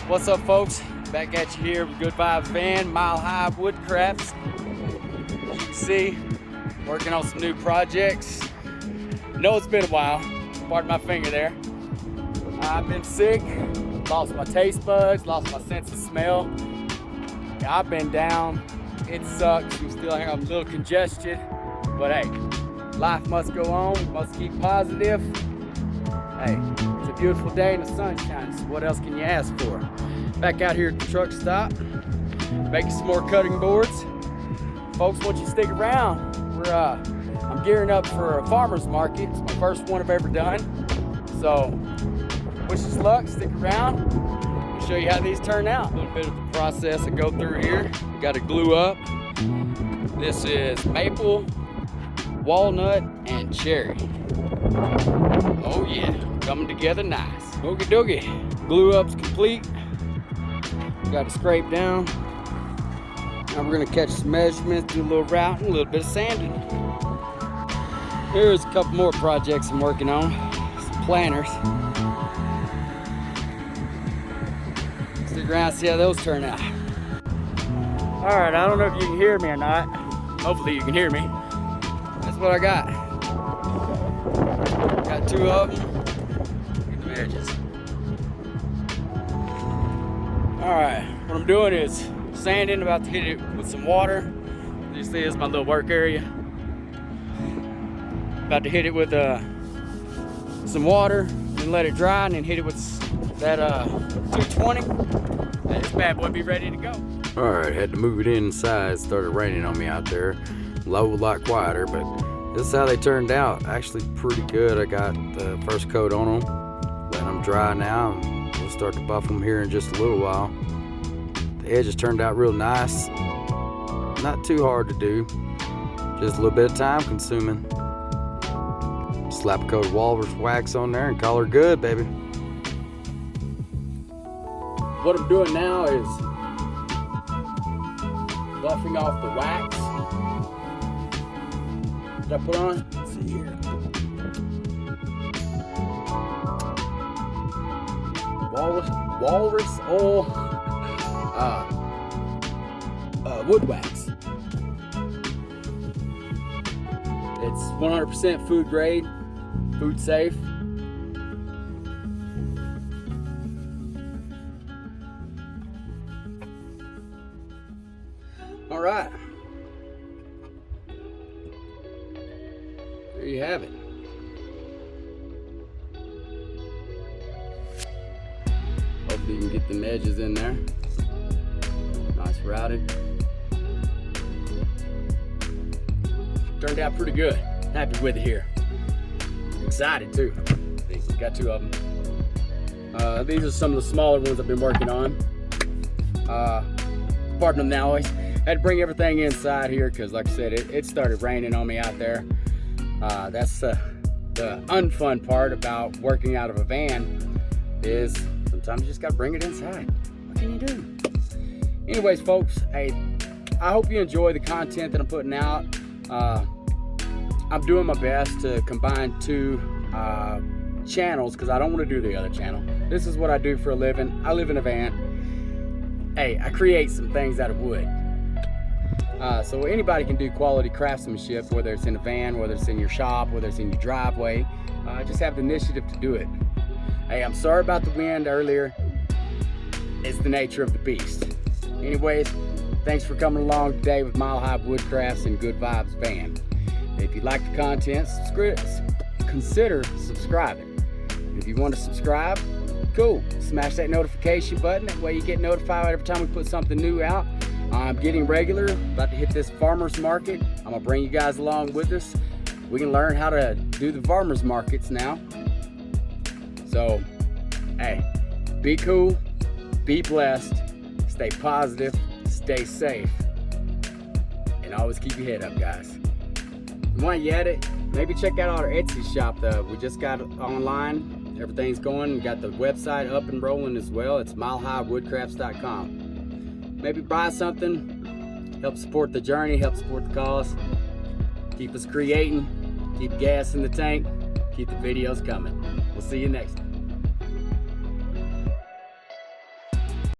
What's up, folks? Back at you here with GoodVibes Van, Mile High Woodcrafts. As you can see, working on some new projects. Know it's been a while. Pardon my finger there. I've been sick, lost my taste buds, lost my sense of smell. Yeah, I've been down. It sucks. I'm still here. I'm a little congested, but hey, life must go on. Must keep positive. Hey, it's a beautiful day and the sun's shining, so what else can you ask for? Back out here at the truck stop, making some more cutting boards. Folks, once you stick around, I'm gearing up for a farmer's market. It's my first one I've ever done. So, wish us luck, stick around. I'll show you how these turn out. A little bit of the process I go through here. Got to glue up. This is maple, walnut, and cherry. Oh yeah, coming together nice. Okie dokie, glue up's complete. Got to scrape down. Now we're gonna catch some measurements, do a little routing, a little bit of sanding. Here's a couple more projects I'm working on, some planters. Stick around, see how those turn out. All right, I don't know if you can hear me or not. Hopefully you can hear me. That's what I got. Got two of them. Get the edges. All right, what I'm doing is sanding, about to hit it with some water. This is my little work area. About to hit it with some water and let it dry, and then hit it with that 220. And this bad boy be ready to go. All right, had to move it inside. It started raining on me out there. Low, a lot quieter, but this is how they turned out. Actually pretty good. I got the first coat on them. Letting them dry now, and we'll start to buff them here in just a little while. The edges turned out real nice. Not too hard to do. Just a little bit of time consuming. Slap a coat of walrus wax on there and call her good, baby. What I'm doing now is buffing off the wax. Did I put on? Let's see here. Walrus oil wood wax. It's 100% food grade, food safe. All right. There you have it. Hopefully you can get the edges in there. Nice routed. Turned out pretty good. Happy with it here. Excited too. Got two of them. These are some of the smaller ones I've been working on. Pardon the noise. Had to bring everything inside here because, like I said, it started raining on me out there. That's the unfun part about working out of a van is sometimes you just got to bring it inside. What can you do? Anyways, folks, hey, I hope you enjoy the content that I'm putting out. I'm doing my best to combine two channels because I don't want to do the other channel. This is what I do for a living. I live in a van. Hey, I create some things out of wood. So anybody can do quality craftsmanship, whether it's in a van, whether it's in your shop, whether it's in your driveway. Just have the initiative to do it. Hey, I'm sorry about the wind earlier. It's the nature of the beast. Anyways, thanks for coming along today with Mile High Woodcrafts and GoodVibes Van. If you like the content, consider subscribing. If you want to subscribe, cool. Smash that notification button. That way you get notified every time we put something new out. I'm getting regular, about to hit this farmer's market. I'm gonna bring you guys along with us. We can learn how to do the farmer's markets now. So, hey, be cool, be blessed, stay positive, stay safe, and always keep your head up, guys. While you're at it, maybe check out our Etsy shop though. We just got it online. Everything's going. We got the website up and rolling as well. It's milehighwoodcrafts.com. Maybe buy something, help support the journey, help support the cause. Keep us creating, keep gas in the tank, keep the videos coming. We'll see you next time.